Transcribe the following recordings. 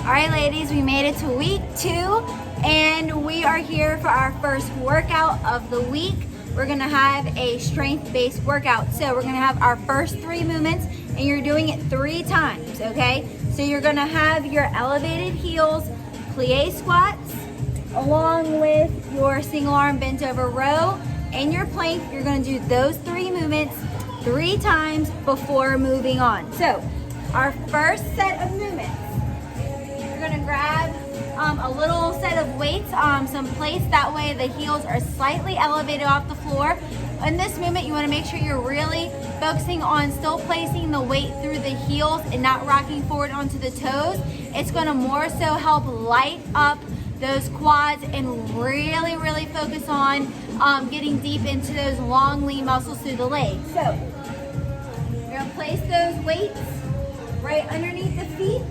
All right, ladies, we made it to week 2, and we are here for our first workout of the week. We're gonna have a strength-based workout. So we're gonna have our first 3 movements, and you're doing it 3 times, okay? So you're gonna have your elevated heels, plie squats, along with your single arm bent over row, and your plank. You're gonna do those 3 movements 3 times before moving on. So our first set of movements, you're gonna grab a little set of weights, some plates, that way the heels are slightly elevated off the floor. In this movement, you wanna make sure you're really focusing on still placing the weight through the heels and not rocking forward onto the toes. It's gonna more so help light up those quads and really focus on getting deep into those long lean muscles through the legs. So you're gonna place those weights right underneath the feet.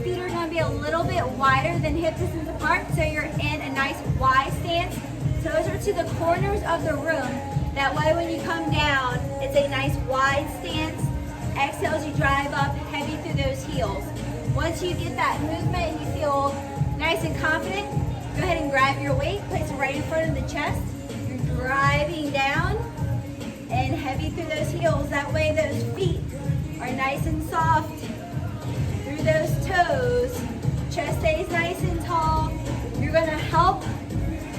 Feet are gonna be a little bit wider than hip distance apart, so you're in a nice wide stance. Toes are to the corners of the room. That way when you come down, it's a nice wide stance. Exhale as you drive up heavy through those heels. Once you get that movement and you feel nice and confident, go ahead and grab your weight, place it right in front of the chest. You're driving down and heavy through those heels. That way those feet are nice and soft through those toes. Chest stays nice and tall. You're gonna help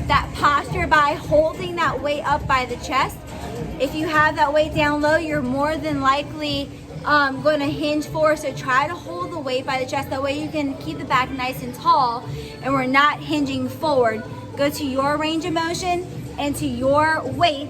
that posture by holding that weight up by the chest. If you have that weight down low, you're more than likely going to hinge forward, so try to hold the weight by the chest. That way you can keep the back nice and tall and we're not hinging forward. Go to your range of motion and to your weight.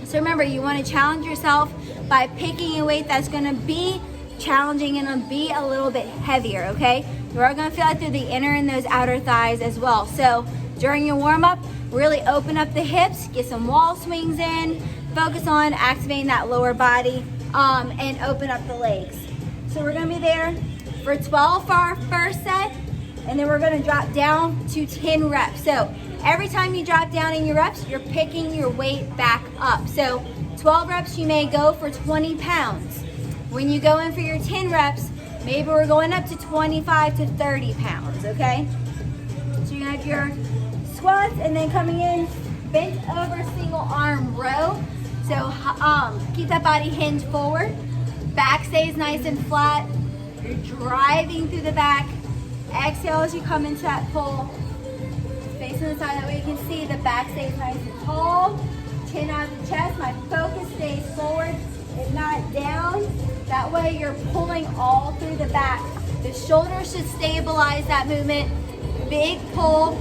So remember, you want to challenge yourself by picking a weight that's going to be challenging and gonna be a little bit heavier, okay? You are going to feel it through the inner and those outer thighs as well. So during your warm-up, really open up the hips, get some wall swings in, focus on activating that lower body, and open up the legs. So we're gonna be there for 12 for our first set, and then we're gonna drop down to 10 reps. So every time you drop down in your reps, you're picking your weight back up. So 12 reps, you may go for 20 pounds. When you go in for your 10 reps, maybe we're going up to 25 to 30 pounds, okay? So you have your squats, and then coming in, bent over single arm row. So keep that body hinged forward. Back stays nice and flat. You're driving through the back. Exhale as you come into that pull. Facing the side, that way you can see the back stays nice and tall. Chin out of the chest. My focus stays forward and not down. That way you're pulling all through the back. The shoulders should stabilize that movement. Big pull,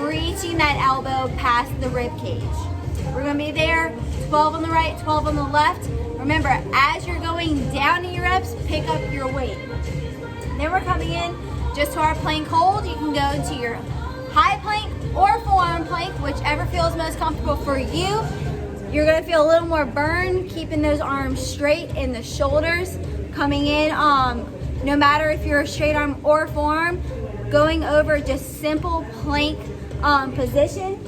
reaching that elbow past the rib cage. We're gonna be there, 12 on the right, 12 on the left. Remember, as you're going down in your reps, pick up your weight. Then we're coming in just to our plank hold. You can go into your high plank or forearm plank, whichever feels most comfortable for you. You're gonna feel a little more burn, keeping those arms straight in the shoulders. Coming in, no matter if you're a straight arm or forearm, going over just simple plank positioning.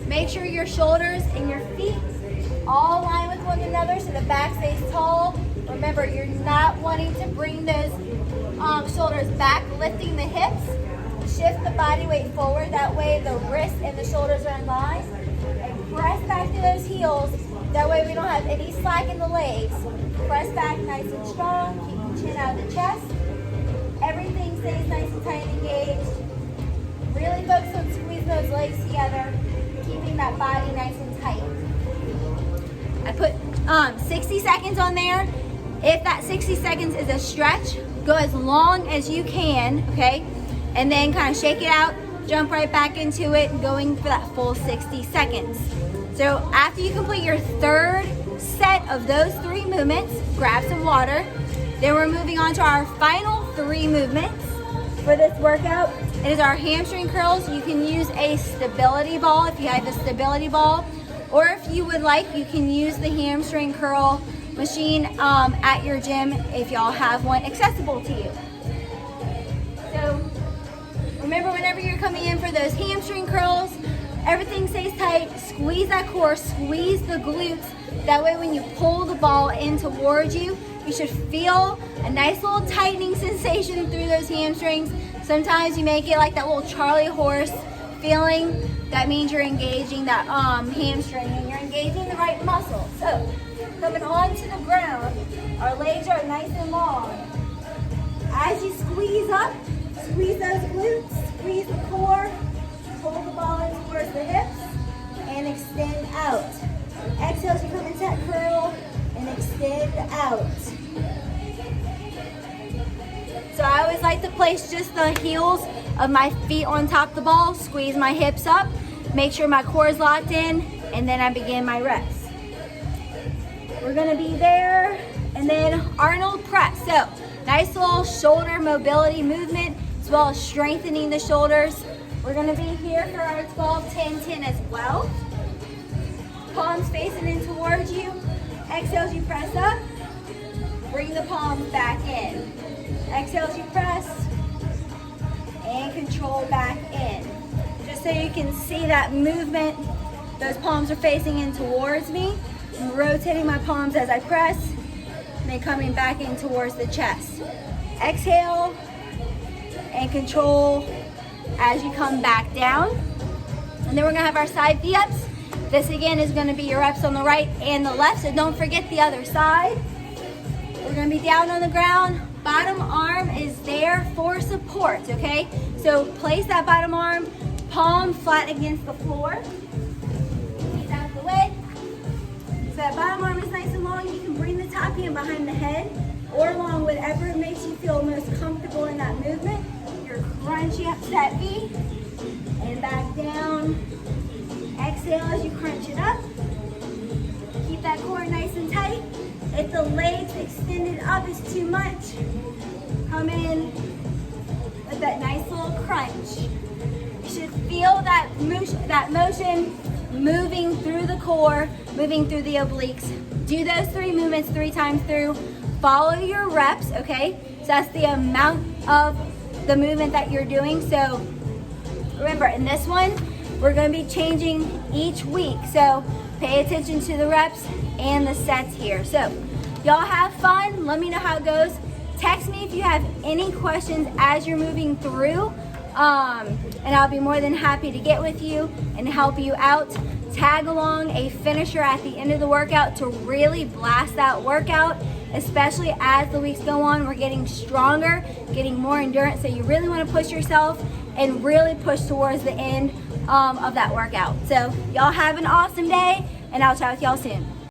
Make sure your shoulders and your feet all align with one another so the back stays tall. Remember, you're not wanting to bring those shoulders back, lifting the hips. Shift the body weight forward. That way the wrists and the shoulders are in line. And press back to those heels. That way we don't have any slack in the legs. Press back nice and strong. Keep the chin out of the chest. Everything stays nice and tight and engaged. Really focus on squeezing those legs together, keeping that body nice and tight. I put 60 seconds on there. If that 60 seconds is a stretch, go as long as you can, okay? And then kind of shake it out, jump right back into it, going for that full 60 seconds. So after you complete your third set of those 3 movements, grab some water. Then we're moving on to our final 3 movements for this workout. It is our hamstring curls. You can use a stability ball if you have a stability ball, or if you would like, you can use the hamstring curl machine at your gym if y'all have one accessible to you. So remember, whenever you're coming in for those hamstring curls, everything stays tight. Squeeze that core, squeeze the glutes. That way when you pull the ball in towards you, You should feel a nice little tightening sensation through those hamstrings. Sometimes you may get like that little Charlie horse feeling. That means you're engaging that hamstring and you're engaging the right muscle. So coming onto the ground, our legs are nice and long. As you squeeze up, squeeze those glutes, squeeze the core, hold the ball in towards the hips, and extend out. Exhale as you come into that curl and extend out. So I always like to place just the heels of my feet on top of the ball, squeeze my hips up, make sure my core is locked in, and then I begin my reps. We're gonna be there, and then Arnold press. So nice little shoulder mobility movement, as well as strengthening the shoulders. We're gonna be here for our 12-10-10 as well. Palms facing in towards you. Exhale as you press up. Bring the palms back in. Exhale as you press. And control back in. Just so you can see that movement, those palms are facing in towards me. I'm rotating my palms as I press, and then coming back in towards the chest. Exhale and control as you come back down. And then we're gonna have our side V-ups. This again is gonna be your reps on the right and the left, so don't forget the other side. We're gonna be down on the ground. Bottom arm is there for support, okay? So place that bottom arm, palm flat against the floor. Knees out of the way. So that bottom arm is nice and long. You can bring the top hand behind the head or along, whatever makes you feel most comfortable in that movement. You're crunching up to that V and back down. Exhale as you crunch it up. Keep that core nice and tight. If the legs extended up is too much, come in with that nice little crunch. You should feel that motion moving through the core, moving through the obliques. Do those 3 movements 3 times through. Follow your reps, okay? So that's the amount of the movement that you're doing. So remember, in this one, we're gonna be changing each week. So pay attention to the reps and the sets here. So y'all have fun. Let me know how it goes. Text me if you have any questions as you're moving through. And I'll be more than happy to get with you and help you out. Tag along a finisher at the end of the workout to really blast that workout, especially as the weeks go on. We're getting stronger, getting more endurance, so you really want to push yourself and really push towards the end of that workout. So y'all have an awesome day, and I'll chat with y'all soon.